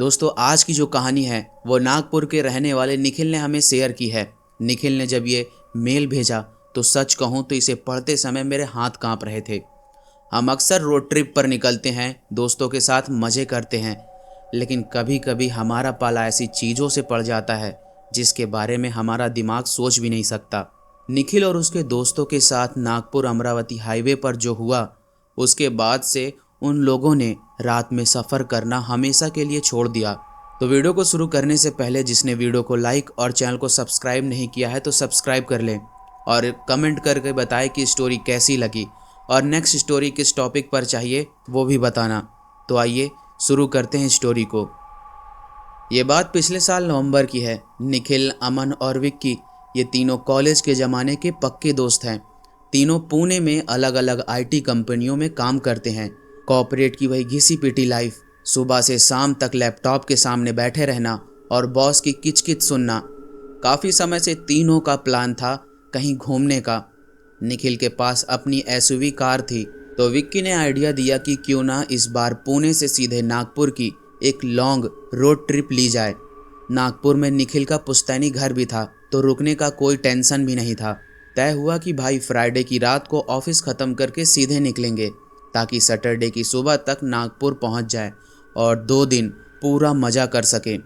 दोस्तों आज की जो कहानी है वो नागपुर के रहने वाले निखिल ने हमें शेयर की है। निखिल ने जब ये मेल भेजा तो सच कहूँ तो इसे पढ़ते समय मेरे हाथ कांप रहे थे। हम अक्सर रोड ट्रिप पर निकलते हैं, दोस्तों के साथ मज़े करते हैं, लेकिन कभी कभी हमारा पाला ऐसी चीज़ों से पड़ जाता है जिसके बारे में हमारा दिमाग सोच भी नहीं सकता। निखिल और उसके दोस्तों के साथ नागपुर अमरावती हाईवे पर जो हुआ, उसके बाद से उन लोगों ने रात में सफ़र करना हमेशा के लिए छोड़ दिया। तो वीडियो को शुरू करने से पहले जिसने वीडियो को लाइक और चैनल को सब्सक्राइब नहीं किया है तो सब्सक्राइब कर लें और कमेंट करके बताएं कि स्टोरी कैसी लगी और नेक्स्ट स्टोरी किस टॉपिक पर चाहिए वो भी बताना। तो आइए शुरू करते हैं स्टोरी को। ये बात पिछले साल नवंबर की है। निखिल, अमन और विक्की ये तीनों कॉलेज के ज़माने के पक्के दोस्त हैं। तीनों पुणे में अलग अलग आईटी कंपनियों में काम करते हैं। कॉर्पोरेट की वही घिसी पिटी लाइफ, सुबह से शाम तक लैपटॉप के सामने बैठे रहना और बॉस की किचकिच सुनना। काफ़ी समय से तीनों का प्लान था कहीं घूमने का। निखिल के पास अपनी एसयूवी कार थी तो विक्की ने आइडिया दिया कि क्यों ना इस बार पुणे से सीधे नागपुर की एक लॉन्ग रोड ट्रिप ली जाए। नागपुर में निखिल का पुश्तैनी घर भी था तो रुकने का कोई टेंशन भी नहीं था। तय हुआ कि भाई फ्राइडे की रात को ऑफिस ख़त्म करके सीधे निकलेंगे ताकि सैटरडे की सुबह तक नागपुर पहुंच जाए और 2 दिन पूरा मज़ा कर सकें।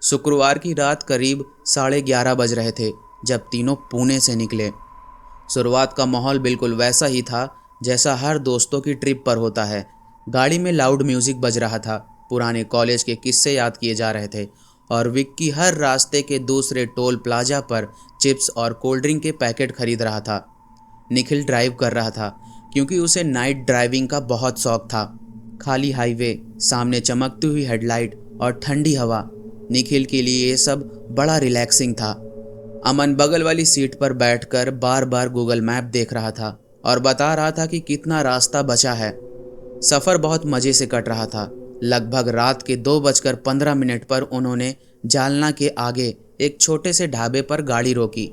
शुक्रवार की रात करीब 11:30 बज रहे थे जब तीनों पुणे से निकले। शुरुआत का माहौल बिल्कुल वैसा ही था जैसा हर दोस्तों की ट्रिप पर होता है। गाड़ी में लाउड म्यूज़िक बज रहा था, पुराने कॉलेज के किस्से याद किए जा रहे थे और विक्की हर रास्ते के दूसरे टोल प्लाजा पर चिप्स और कोल्ड ड्रिंक के पैकेट खरीद रहा था। निखिल ड्राइव कर रहा था क्योंकि उसे नाइट ड्राइविंग का बहुत शौक था। खाली हाईवे, सामने चमकती हुई हेडलाइट और ठंडी हवा, निखिल के लिए ये सब बड़ा रिलैक्सिंग था। अमन बगल वाली सीट पर बैठकर बार बार गूगल मैप देख रहा था और बता रहा था कि कितना रास्ता बचा है। सफ़र बहुत मज़े से कट रहा था। लगभग रात के 2:15 पर उन्होंने जालना के आगे एक छोटे से ढाबे पर गाड़ी रोकी।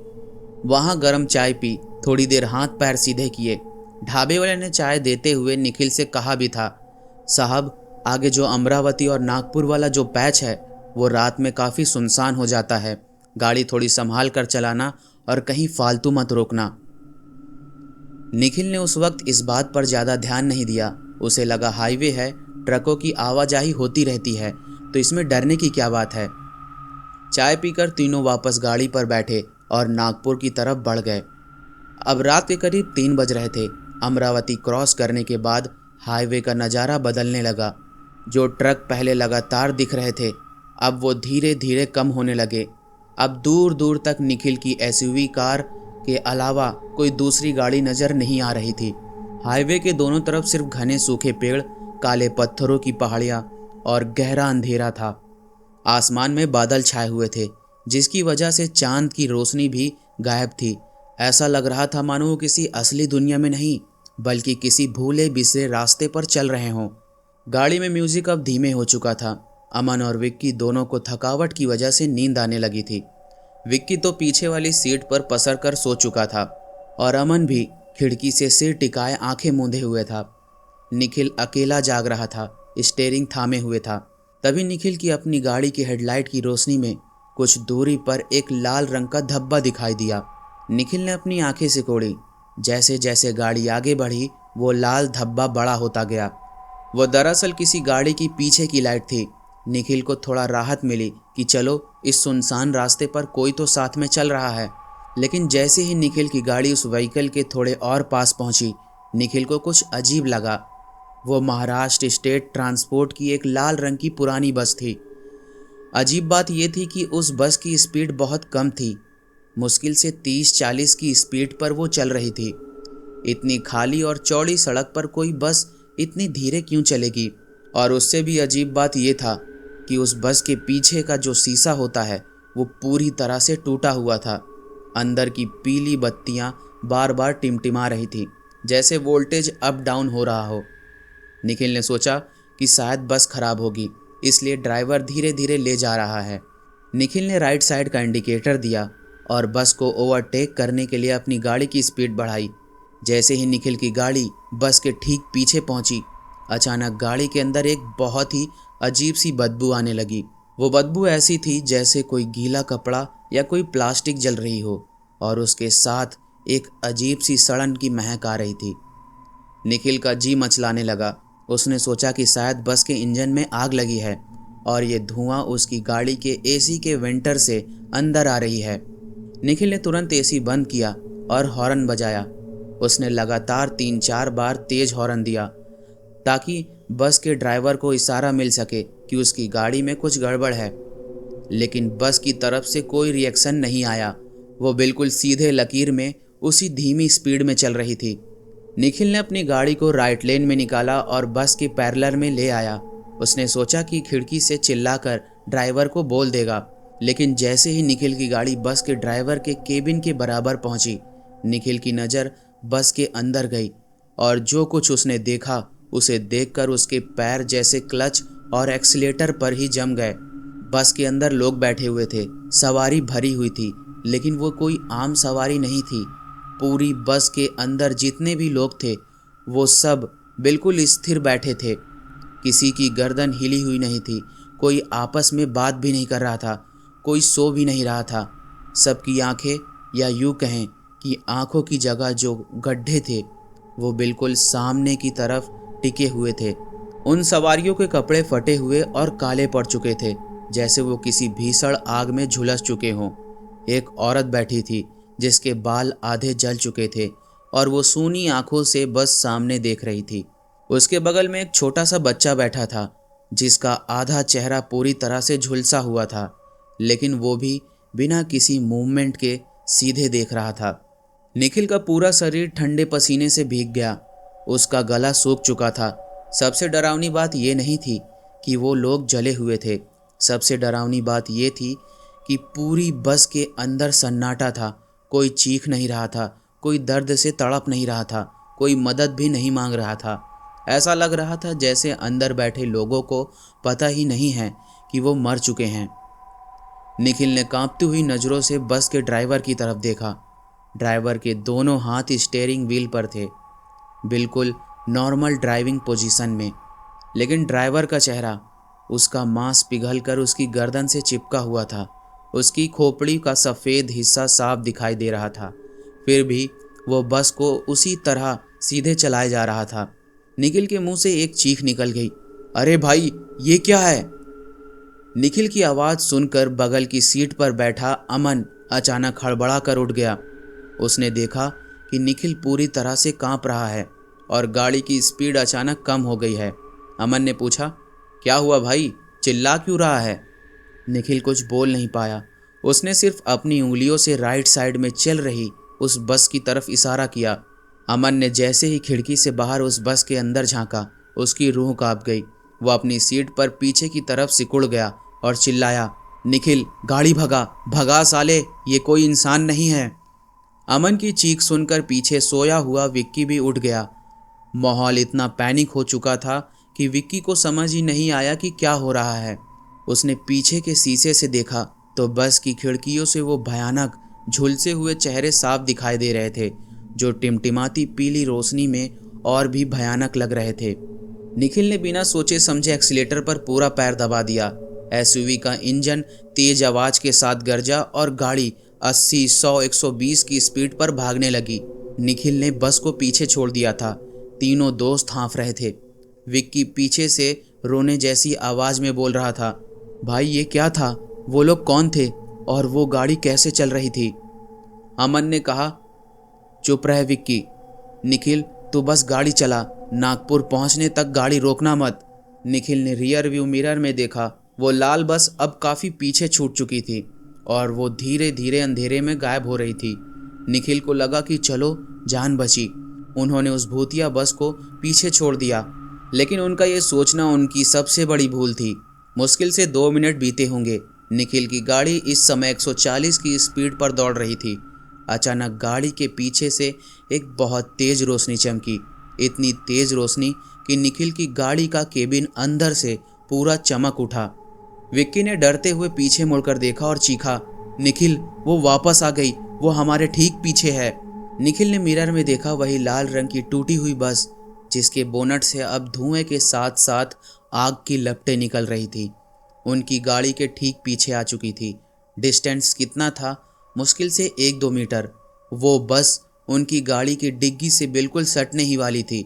वहाँ गर्म चाय पी, थोड़ी देर हाथ पैर सीधे किए। ढाबे वाले ने चाय देते हुए निखिल से कहा भी था, साहब आगे जो अमरावती और नागपुर वाला जो पैच है वो रात में काफ़ी सुनसान हो जाता है, गाड़ी थोड़ी संभाल कर चलाना और कहीं फालतू मत रोकना। निखिल ने उस वक्त इस बात पर ज़्यादा ध्यान नहीं दिया। उसे लगा हाईवे है, ट्रकों की आवाजाही होती रहती है तो इसमें डरने की क्या बात है। चाय पीकर तीनों वापस गाड़ी पर बैठे और नागपुर की तरफ बढ़ गए। अब रात के करीब 3 बज रहे थे। अमरावती क्रॉस करने के बाद हाईवे का नज़ारा बदलने लगा। जो ट्रक पहले लगातार दिख रहे थे अब वो धीरे धीरे कम होने लगे। अब दूर दूर तक निखिल की एसयूवी कार के अलावा कोई दूसरी गाड़ी नज़र नहीं आ रही थी। हाईवे के दोनों तरफ सिर्फ घने सूखे पेड़, काले पत्थरों की पहाड़ियाँ और गहरा अंधेरा था। आसमान में बादल छाए हुए थे जिसकी वजह से चांद की रोशनी भी गायब थी। ऐसा लग रहा था मानो वो किसी असली दुनिया में नहीं बल्कि किसी भूले बिसरे रास्ते पर चल रहे हों। गाड़ी में म्यूजिक अब धीमे हो चुका था। अमन और विक्की दोनों को थकावट की वजह से नींद आने लगी थी। विक्की तो पीछे वाली सीट पर पसर कर सो चुका था और अमन भी खिड़की से सिर टिकाए आंखें मूंदे हुए था। निखिल अकेला जाग रहा था, स्टीयरिंग थामे हुए था। तभी निखिल की अपनी गाड़ी की हेडलाइट की रोशनी में कुछ दूरी पर एक लाल रंग का धब्बा दिखाई दिया। निखिल ने अपनी आंखें सिकोड़ी। जैसे जैसे गाड़ी आगे बढ़ी वो लाल धब्बा बड़ा होता गया। वो दरअसल किसी गाड़ी की पीछे की लाइट थी। निखिल को थोड़ा राहत मिली कि चलो इस सुनसान रास्ते पर कोई तो साथ में चल रहा है। लेकिन जैसे ही निखिल की गाड़ी उस व्हीकल के थोड़े और पास पहुंची, निखिल को कुछ अजीब लगा। वो महाराष्ट्र स्टेट ट्रांसपोर्ट की एक लाल रंग की पुरानी बस थी। अजीब बात यह थी कि उस बस की स्पीड बहुत कम थी। मुश्किल से 30-40 की स्पीड पर वो चल रही थी। इतनी खाली और चौड़ी सड़क पर कोई बस इतनी धीरे क्यों चलेगी। और उससे भी अजीब बात यह था कि उस बस के पीछे का जो शीशा होता है वो पूरी तरह से टूटा हुआ था। अंदर की पीली बत्तियां बार बार टिमटिमा रही थी जैसे वोल्टेज अप डाउन हो रहा हो। निखिल ने सोचा कि शायद बस खराब होगी इसलिए ड्राइवर धीरे धीरे ले जा रहा है। निखिल ने राइट साइड का इंडिकेटर दिया और बस को ओवरटेक करने के लिए अपनी गाड़ी की स्पीड बढ़ाई। जैसे ही निखिल की गाड़ी बस के ठीक पीछे पहुंची, अचानक गाड़ी के अंदर एक बहुत ही अजीब सी बदबू आने लगी। वो बदबू ऐसी थी जैसे कोई गीला कपड़ा या कोई प्लास्टिक जल रही हो, और उसके साथ एक अजीब सी सड़न की महक आ रही थी। निखिल का जी मचलाने लगा। उसने सोचा कि शायद बस के इंजन में आग लगी है और ये धुआं उसकी गाड़ी के एसी के वेंटर से अंदर आ रही है। निखिल ने तुरंत एसी बंद किया और हॉर्न बजाया। उसने लगातार 3-4 बार तेज हॉर्न दिया ताकि बस के ड्राइवर को इशारा मिल सके कि उसकी गाड़ी में कुछ गड़बड़ है, लेकिन बस की तरफ से कोई रिएक्शन नहीं आया। वो बिल्कुल सीधे लकीर में उसी धीमी स्पीड में चल रही थी। निखिल ने अपनी गाड़ी को राइट लेन में निकाला और बस के पैरेलल में ले आया। उसने सोचा कि खिड़की से चिल्लाकर ड्राइवर को बोल देगा, लेकिन जैसे ही निखिल की गाड़ी बस के ड्राइवर के केबिन के बराबर पहुंची, निखिल की नज़र बस के अंदर गई और जो कुछ उसने देखा उसे देखकर उसके पैर जैसे क्लच और एक्सीलेटर पर ही जम गए। बस के अंदर लोग बैठे हुए थे, सवारी भरी हुई थी, लेकिन वो कोई आम सवारी नहीं थी। पूरी बस के अंदर जितने भी लोग थे वो सब बिल्कुल स्थिर बैठे थे। किसी की गर्दन हिली हुई नहीं थी, कोई आपस में बात भी नहीं कर रहा था, कोई सो भी नहीं रहा था। सबकी आंखें, या यूँ कहें कि आंखों की जगह जो गड्ढे थे वो बिल्कुल सामने की तरफ टिके हुए थे। उन सवारियों के कपड़े फटे हुए और काले पड़ चुके थे, जैसे वो किसी भीषण आग में झुलस चुके हों। एक औरत बैठी थी जिसके बाल आधे जल चुके थे और वो सूनी आंखों से बस सामने देख रही थी। उसके बगल में एक छोटा सा बच्चा बैठा था जिसका आधा चेहरा पूरी तरह से झुलसा हुआ था, लेकिन वो भी बिना किसी मूवमेंट के सीधे देख रहा था। निखिल का पूरा शरीर ठंडे पसीने से भीग गया। उसका गला सूख चुका था। सबसे डरावनी बात ये नहीं थी कि वो लोग जले हुए थे। सबसे डरावनी बात ये थी कि पूरी बस के अंदर सन्नाटा था। कोई चीख नहीं रहा था, कोई दर्द से तड़प नहीं रहा था, कोई मदद भी नहीं मांग रहा था। ऐसा लग रहा था जैसे अंदर बैठे लोगों को पता ही नहीं है कि वो मर चुके हैं। निखिल ने कांपती हुई नज़रों से बस के ड्राइवर की तरफ देखा। ड्राइवर के दोनों हाथ स्टीयरिंग व्हील पर थे, बिल्कुल नॉर्मल ड्राइविंग पोजीशन में, लेकिन ड्राइवर का चेहरा, उसका मांस पिघलकर उसकी गर्दन से चिपका हुआ था। उसकी खोपड़ी का सफ़ेद हिस्सा साफ दिखाई दे रहा था। फिर भी वो बस को उसी तरह सीधे चलाए जा रहा था। निखिल के मुंह से एक चीख निकल गई, अरे भाई, ये क्या है? निखिल की आवाज़ सुनकर बगल की सीट पर बैठा अमन अचानक हड़बड़ा कर उठ गया। उसने देखा कि निखिल पूरी तरह से कांप रहा है और गाड़ी की स्पीड अचानक कम हो गई है। अमन ने पूछा, क्या हुआ भाई, चिल्ला क्यों रहा है? निखिल कुछ बोल नहीं पाया। उसने सिर्फ अपनी उंगलियों से राइट साइड में चल रही उस बस की तरफ इशारा किया। अमन ने जैसे ही खिड़की से बाहर उस बस के अंदर झांका, उसकी रूह कांप गई। वो अपनी सीट पर पीछे की तरफ सिकुड़ गया और चिल्लाया, निखिल, गाड़ी भगा, भगा साले, ये कोई इंसान नहीं है। अमन की चीख सुनकर पीछे सोया हुआ विक्की भी उठ गया। माहौल इतना पैनिक हो चुका था कि विक्की को समझ ही नहीं आया कि क्या हो रहा है। उसने पीछे के शीशे से देखा तो बस की खिड़कियों से वो भयानक झुलसे हुए चेहरे साफ दिखाई दे रहे थे, जो टिमटिमाती पीली रोशनी में और भी भयानक लग रहे थे। निखिल ने बिना सोचे समझे एक्सीलेटर पर पूरा पैर दबा दिया। एसयूवी का इंजन तेज आवाज़ के साथ गरजा और गाड़ी 80, 100, 120 की स्पीड पर भागने लगी। निखिल ने बस को पीछे छोड़ दिया था। तीनों दोस्त हाँफ रहे थे। विक्की पीछे से रोने जैसी आवाज़ में बोल रहा था, भाई ये क्या था? वो लोग कौन थे और वो गाड़ी कैसे चल रही थी? अमन ने कहा, चुप रह विक्की। निखिल, तू बस गाड़ी चला, नागपुर पहुंचने तक गाड़ी रोकना मत। निखिल ने रियर व्यू मिरर में देखा। वो लाल बस अब काफ़ी पीछे छूट चुकी थी और वो धीरे धीरे अंधेरे में गायब हो रही थी। निखिल को लगा कि चलो, जान बची। उन्होंने उस भूतिया बस को पीछे छोड़ दिया, लेकिन उनका ये सोचना उनकी सबसे बड़ी भूल थी। मुश्किल से 2 मिनट बीते होंगे। निखिल की गाड़ी इस समय 140 की स्पीड पर दौड़ रही थी। अचानक गाड़ी के पीछे से एक बहुत तेज रोशनी चमकी, इतनी तेज रोशनी कि निखिल की गाड़ी का केबिन अंदर से पूरा चमक उठा। विक्की ने डरते हुए पीछे मुड़कर देखा और चीखा, निखिल, वो वापस आ गई, वो हमारे ठीक पीछे है। निखिल ने मिरर में देखा वही लाल रंग की टूटी हुई बस जिसके बोनट से अब धुएं के साथ साथ आग की लपटें निकल रही थी। उनकी गाड़ी के ठीक पीछे आ चुकी थी। डिस्टेंस कितना था? मुश्किल से 1-2 मीटर। वो बस उनकी गाड़ी की डिग्गी से बिल्कुल सटने ही वाली थी।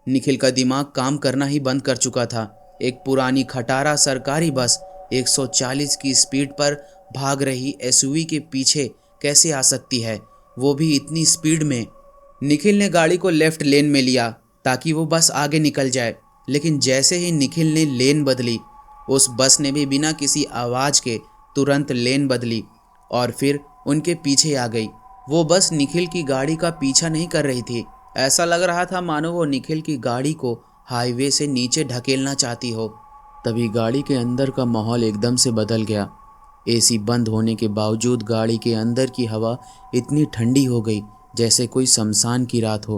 निखिल का दिमाग काम करना ही बंद कर चुका था। एक पुरानी खटारा सरकारी बस 140 की स्पीड पर भाग रही एसयूवी के पीछे कैसे आ सकती है, वो भी इतनी स्पीड में। निखिल ने गाड़ी को लेफ्ट लेन में लिया ताकि वो बस आगे निकल जाए, लेकिन जैसे ही निखिल ने लेन बदली, उस बस ने भी बिना किसी आवाज़ के तुरंत लेन बदली और फिर उनके पीछे आ गई। वो बस निखिल की गाड़ी का पीछा नहीं कर रही थी। ऐसा लग रहा था मानो वो निखिल की गाड़ी को हाईवे से नीचे ढकेलना चाहती हो। तभी गाड़ी के अंदर का माहौल एकदम से बदल गया। एसी बंद होने के बावजूद गाड़ी के अंदर की हवा इतनी ठंडी हो गई जैसे कोई शमशान की रात हो।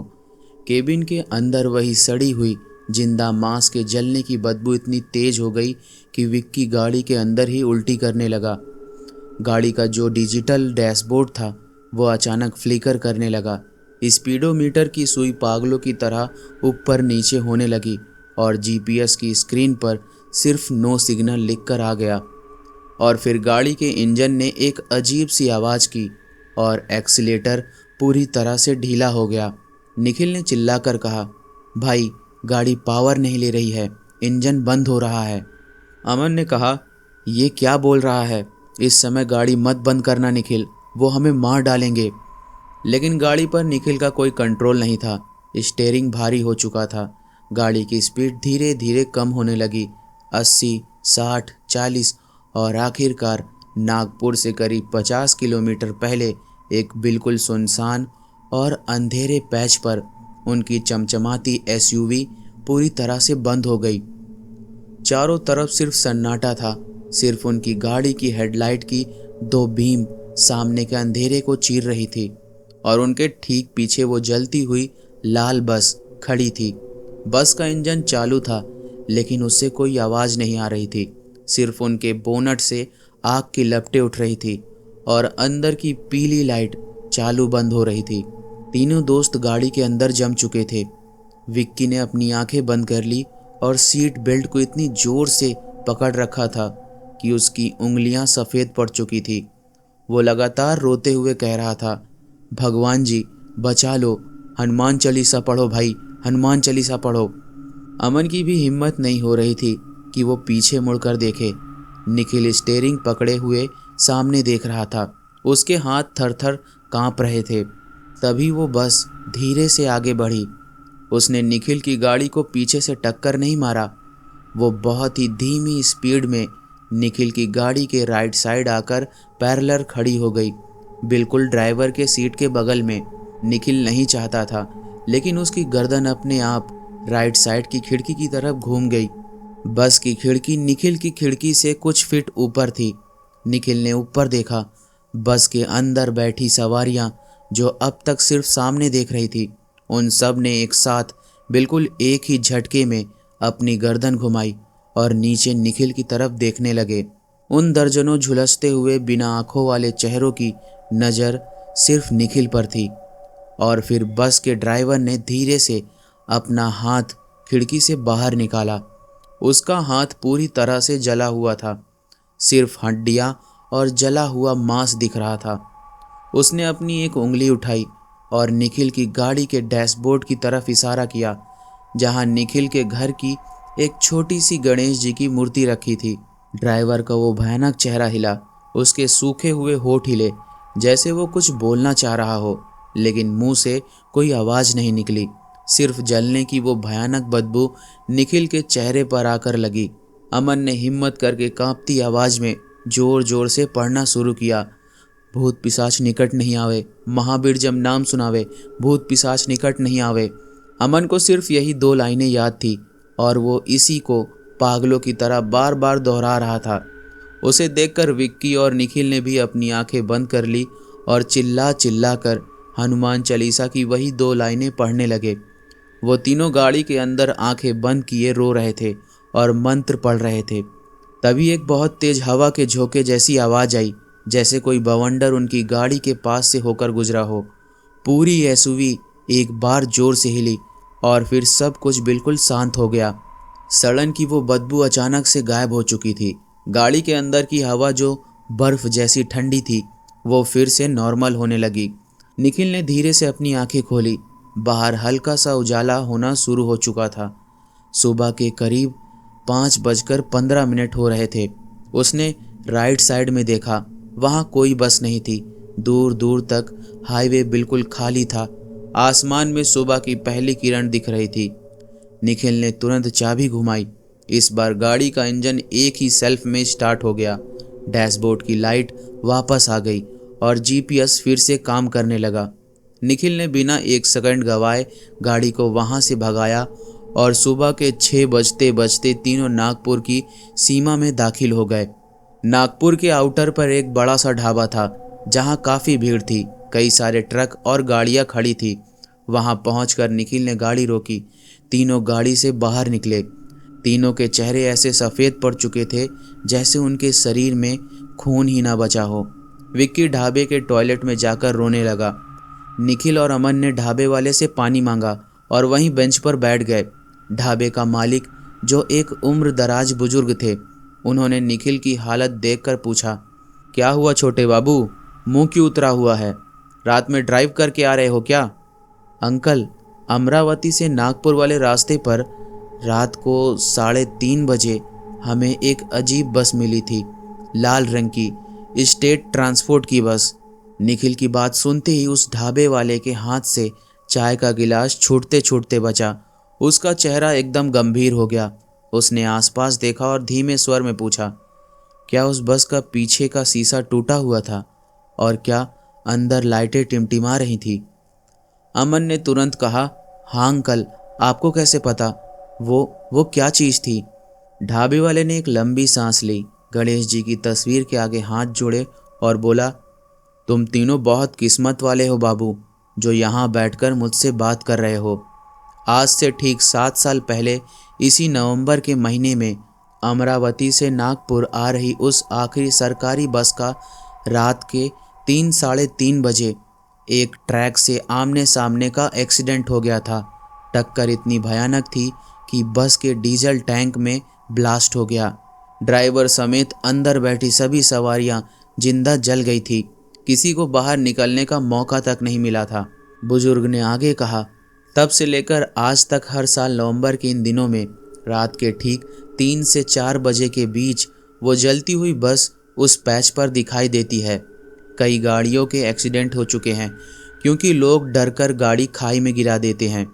केबिन के अंदर वही सड़ी हुई जिंदा मांस के जलने की बदबू इतनी तेज हो गई कि विक्की गाड़ी के अंदर ही उल्टी करने लगा। गाड़ी का जो डिजिटल डैशबोर्ड था वो अचानक फ्लिकर करने लगा। स्पीडोमीटर की सुई पागलों की तरह ऊपर नीचे होने लगी और जीपीएस की स्क्रीन पर सिर्फ नो सिग्नल लिखकर आ गया। और फिर गाड़ी के इंजन ने एक अजीब सी आवाज़ की और एक्सीलेटर पूरी तरह से ढीला हो गया। निखिल ने चिल्लाकर कहा, भाई गाड़ी पावर नहीं ले रही है, इंजन बंद हो रहा है। अमन ने कहा, ये क्या बोल रहा है? इस समय गाड़ी मत बंद करना निखिल, वो हमें मार डालेंगे। लेकिन गाड़ी पर निखिल का कोई कंट्रोल नहीं था। स्टीयरिंग भारी हो चुका था। गाड़ी की स्पीड धीरे धीरे कम होने लगी। 80, 60, 40 और आखिरकार नागपुर से करीब 50 किलोमीटर पहले एक बिल्कुल सुनसान और अंधेरे पैच पर उनकी चमचमाती एसयूवी पूरी तरह से बंद हो गई। चारों तरफ सिर्फ सन्नाटा था। सिर्फ उनकी गाड़ी की हेडलाइट की 2 बीम सामने के अंधेरे को चीर रही थी और उनके ठीक पीछे वो जलती हुई लाल बस खड़ी थी। बस का इंजन चालू था लेकिन उससे कोई आवाज़ नहीं आ रही थी। सिर्फ उनके बोनट से आग की लपटें उठ रही थी और अंदर की पीली लाइट चालू बंद हो रही थी। तीनों दोस्त गाड़ी के अंदर जम चुके थे। विक्की ने अपनी आंखें बंद कर ली और सीट बेल्ट को इतनी जोर से पकड़ रखा था कि उसकी उंगलियां सफ़ेद पड़ चुकी थी। वो लगातार रोते हुए कह रहा था, भगवान जी बचा लो, हनुमान चालीसा पढ़ो भाई, हनुमान चालीसा पढ़ो। अमन की भी हिम्मत नहीं हो रही थी कि वो पीछे मुड़कर देखे। निखिल स्टीयरिंग पकड़े हुए सामने देख रहा था। उसके हाथ थर थर कांप रहे थे। तभी वो बस धीरे से आगे बढ़ी। उसने निखिल की गाड़ी को पीछे से टक्कर नहीं मारा। वो बहुत ही धीमी स्पीड में निखिल की गाड़ी के राइट साइड आकर पैरेलल खड़ी हो गई, बिल्कुल ड्राइवर के सीट के बगल में। निखिल नहीं चाहता था लेकिन उसकी गर्दन अपने आप राइट साइड की खिड़की की तरफ घूम गई। बस की खिड़की निखिल की खिड़की से कुछ फीट ऊपर थी। निखिल ने ऊपर देखा। बस के अंदर बैठी सवारियां जो अब तक सिर्फ सामने देख रही थी, उन सब ने एक साथ बिल्कुल एक ही झटके में अपनी गर्दन घुमाई और नीचे निखिल की तरफ देखने लगे। उन दर्जनों झुलसते हुए बिना आंखों वाले चेहरों की नज़र सिर्फ निखिल पर थी। और फिर बस के ड्राइवर ने धीरे से अपना हाथ खिड़की से बाहर निकाला। उसका हाथ पूरी तरह से जला हुआ था। सिर्फ हड्डियाँ और जला हुआ मांस दिख रहा था। उसने अपनी एक उंगली उठाई और निखिल की गाड़ी के डैशबोर्ड की तरफ इशारा किया, जहां निखिल के घर की एक छोटी सी गणेश जी की मूर्ति रखी थी। ड्राइवर का वो भयानक चेहरा हिला। उसके सूखे हुए होठ हिले जैसे वो कुछ बोलना चाह रहा हो, लेकिन मुंह से कोई आवाज़ नहीं निकली। सिर्फ जलने की वो भयानक बदबू निखिल के चेहरे पर आकर लगी। अमन ने हिम्मत करके कांपती आवाज़ में जोर जोर से पढ़ना शुरू किया, भूत पिशाच निकट नहीं आवे, महावीर जब नाम सुनावे, भूत पिशाच निकट नहीं आवे। अमन को सिर्फ यही 2 लाइनें याद थी और वो इसी को पागलों की तरह बार बार दोहरा रहा था। उसे देखकर विक्की और निखिल ने भी अपनी आंखें बंद कर ली और चिल्ला चिल्ला कर हनुमान चालीसा की वही 2 लाइनें पढ़ने लगे। वो तीनों गाड़ी के अंदर आंखें बंद किए रो रहे थे और मंत्र पढ़ रहे थे। तभी एक बहुत तेज हवा के झोंके जैसी आवाज़ आई, जैसे कोई बवंडर उनकी गाड़ी के पास से होकर गुजरा हो। पूरी एसयूवी एक बार जोर से हिली और फिर सब कुछ बिल्कुल शांत हो गया। सड़न की वो बदबू अचानक से गायब हो चुकी थी। गाड़ी के अंदर की हवा जो बर्फ जैसी ठंडी थी वो फिर से नॉर्मल होने लगी। निखिल ने धीरे से अपनी आंखें खोली। बाहर हल्का सा उजाला होना शुरू हो चुका था। सुबह के करीब 5:15 हो रहे थे। उसने राइट साइड में देखा, वहाँ कोई बस नहीं थी। दूर दूर तक हाईवे बिल्कुल खाली था। आसमान में सुबह की पहली किरण दिख रही थी। निखिल ने तुरंत चाबी घुमाई। इस बार गाड़ी का इंजन एक ही सेल्फ में स्टार्ट हो गया। डैशबोर्ड की लाइट वापस आ गई और जीपीएस फिर से काम करने लगा। निखिल ने बिना एक सेकंड गवाए गाड़ी को वहां से भगाया और सुबह के 6 बजते बजते तीनों नागपुर की सीमा में दाखिल हो गए। नागपुर के आउटर पर एक बड़ा सा ढाबा था जहां काफ़ी भीड़ थी। कई सारे ट्रक और गाड़ियां खड़ी थी। वहां पहुंचकर निखिल ने गाड़ी रोकी। तीनों गाड़ी से बाहर निकले। तीनों के चेहरे ऐसे सफ़ेद पड़ चुके थे जैसे उनके शरीर में खून ही ना बचा हो। विक्की ढाबे के टॉयलेट में जाकर रोने लगा। निखिल और अमन ने ढाबे वाले से पानी मांगा और वहीं बेंच पर बैठ गए। ढाबे का मालिक, जो एक उम्र दराज बुजुर्ग थे, उन्होंने निखिल की हालत देखकर पूछा, क्या हुआ छोटे बाबू, मुंह क्यों उतरा हुआ है? रात में ड्राइव करके आ रहे हो क्या? अंकल, अमरावती से नागपुर वाले रास्ते पर रात को 3:30 बजे हमें एक अजीब बस मिली थी, लाल रंग की स्टेट ट्रांसपोर्ट की बस। निखिल की बात सुनते ही उस ढाबे वाले के हाथ से चाय का गिलास छूटते छूटते बचा। उसका चेहरा एकदम गंभीर हो गया। उसने आसपास देखा और धीमे स्वर में पूछा, क्या उस बस का पीछे का शीशा टूटा हुआ था और क्या अंदर लाइटें टिमटिमा रही थी? अमन ने तुरंत कहा, हाँ अंकल, आपको कैसे पता? वो क्या चीज़ थी? ढाबे वाले ने एक लंबी सांस ली, गणेश जी की तस्वीर के आगे हाथ जोड़े और बोला, तुम तीनों बहुत किस्मत वाले हो बाबू, जो यहाँ बैठकर मुझसे बात कर रहे हो। आज से ठीक 7 साल पहले इसी नवंबर के महीने में अमरावती से नागपुर आ रही उस आखिरी सरकारी बस का रात के 3:30 बजे एक ट्रैक से आमने सामने का एक्सीडेंट हो गया था। टक्कर इतनी भयानक थी कि बस के डीजल टैंक में ब्लास्ट हो गया। ड्राइवर समेत अंदर बैठी सभी सवारियां जिंदा जल गई थी। किसी को बाहर निकलने का मौका तक नहीं मिला था। बुजुर्ग ने आगे कहा, तब से लेकर आज तक हर साल नवंबर के इन दिनों में रात के ठीक 3 से 4 बजे के बीच वो जलती हुई बस उस पैच पर दिखाई देती है। कई गाड़ियों के एक्सीडेंट हो चुके हैं क्योंकि लोग डरकर गाड़ी खाई में गिरा देते हैं।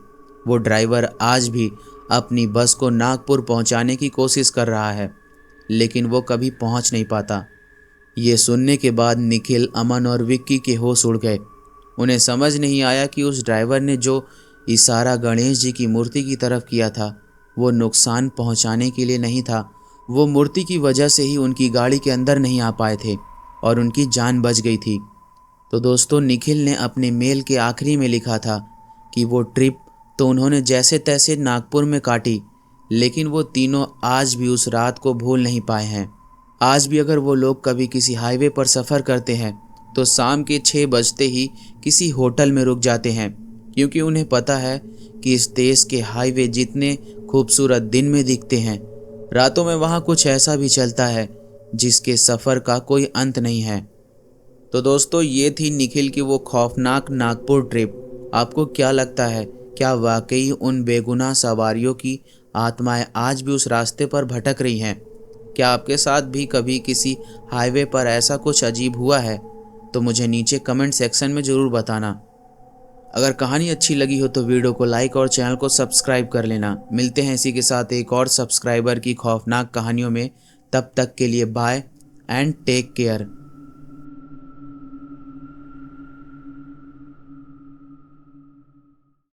वो ड्राइवर आज भी अपनी बस को नागपुर पहुंचाने की कोशिश कर रहा है, लेकिन वो कभी पहुंच नहीं पाता। ये सुनने के बाद निखिल, अमन और विक्की के होश उड़ गए। उन्हें समझ नहीं आया कि उस ड्राइवर ने जो इशारा गणेश जी की मूर्ति की तरफ किया था वो नुकसान पहुंचाने के लिए नहीं था। वो मूर्ति की वजह से ही उनकी गाड़ी के अंदर नहीं आ पाए थे और उनकी जान बच गई थी। तो दोस्तों, निखिल ने अपने मेल के आखिरी में लिखा था कि वो ट्रिप तो उन्होंने जैसे तैसे नागपुर में काटी, लेकिन वो तीनों आज भी उस रात को भूल नहीं पाए हैं। आज भी अगर वो लोग कभी किसी हाईवे पर सफ़र करते हैं तो शाम के 6 बजते ही किसी होटल में रुक जाते हैं, क्योंकि उन्हें पता है कि इस देश के हाईवे जितने खूबसूरत दिन में दिखते हैं, रातों में वहाँ कुछ ऐसा भी चलता है जिसके सफ़र का कोई अंत नहीं है। तो दोस्तों, ये थी निखिल की वो खौफनाक नागपुर ट्रिप। आपको क्या लगता है, क्या वाकई उन बेगुनाह सवारियों की आत्माएं आज भी उस रास्ते पर भटक रही हैं? क्या आपके साथ भी कभी किसी हाईवे पर ऐसा कुछ अजीब हुआ है? तो मुझे नीचे कमेंट सेक्शन में ज़रूर बताना। अगर कहानी अच्छी लगी हो तो वीडियो को लाइक और चैनल को सब्सक्राइब कर लेना। मिलते हैं इसी के साथ एक और सब्सक्राइबर की खौफनाक कहानियों में। तब तक के लिए बाय एंड टेक केयर।